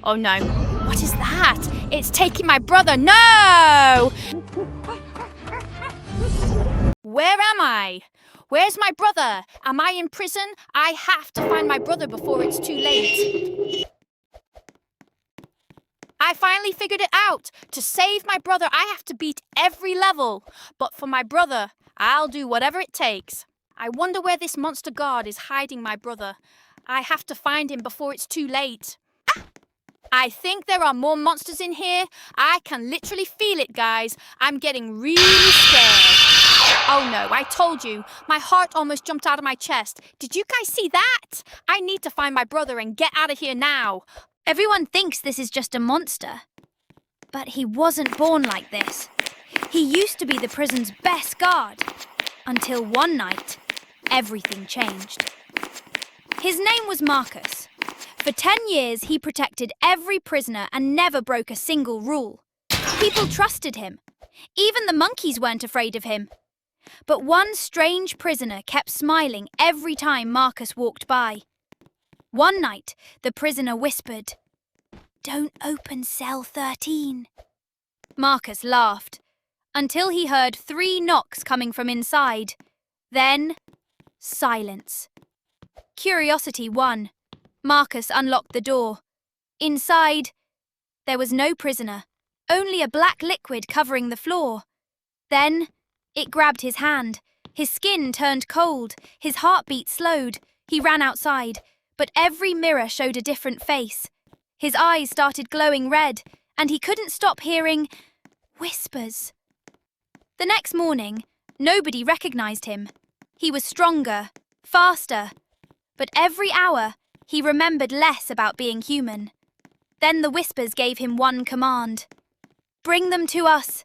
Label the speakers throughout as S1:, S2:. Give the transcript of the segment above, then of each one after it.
S1: Oh no. What is that? It's taking my brother. No! Where am I? Where's my brother? Am I in prison? I have to find my brother before it's too late. I finally figured it out. To save my brother, I have to beat every level. But for my brother, I'll do whatever it takes. I wonder where this monster guard is hiding my brother. I have to find him before it's too late. I think there are more monsters in here. I can literally feel it, guys. I'm getting really scared. Oh no, I told you. My heart almost jumped out of my chest. Did you guys see that? I need to find my brother and get out of here now.
S2: Everyone thinks this is just a monster. But he wasn't born like this. He used to be the prison's best guard. Until one night, everything changed. His name was Marcus. For 10 years, he protected every prisoner and never broke a single rule. People trusted him. Even the monkeys weren't afraid of him. But one strange prisoner kept smiling every time Marcus walked by. One night, the prisoner whispered, "Don't open cell 13. Marcus laughed, until he heard 3 knocks coming from inside. Then, silence. Curiosity won. Marcus unlocked the door. Inside, there was no prisoner, only a black liquid covering the floor. Then, it grabbed his hand. His skin turned cold, his heartbeat slowed. He ran outside, but every mirror showed a different face. His eyes started glowing red, and he couldn't stop hearing whispers. The next morning, nobody recognized him. He was stronger, faster, but every hour, he remembered less about being human. Then the whispers gave him one command. "Bring them to us."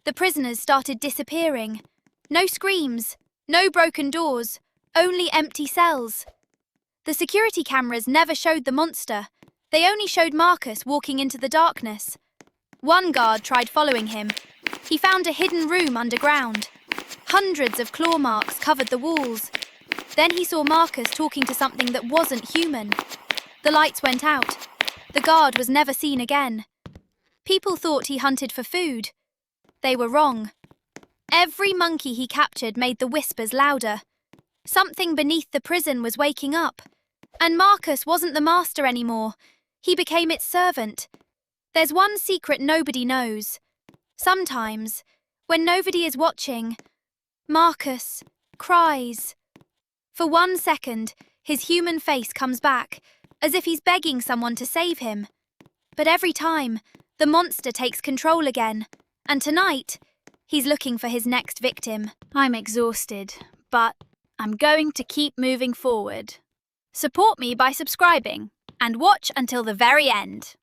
S2: The prisoners started disappearing. No screams, no broken doors, only empty cells. The security cameras never showed the monster. They only showed Marcus walking into the darkness. One guard tried following him. He found a hidden room underground. Hundreds of claw marks covered the walls. Then he saw Marcus talking to something that wasn't human. The lights went out. The guard was never seen again. People thought he hunted for food. They were wrong. Every monkey he captured made the whispers louder. Something beneath the prison was waking up. And Marcus wasn't the master anymore. He became its servant. There's one secret nobody knows. Sometimes, when nobody is watching, Marcus cries. For 1 second, his human face comes back, as if he's begging someone to save him. But every time, the monster takes control again. And tonight, he's looking for his next victim.
S1: I'm exhausted, but I'm going to keep moving forward. Support me by subscribing and watch until the very end.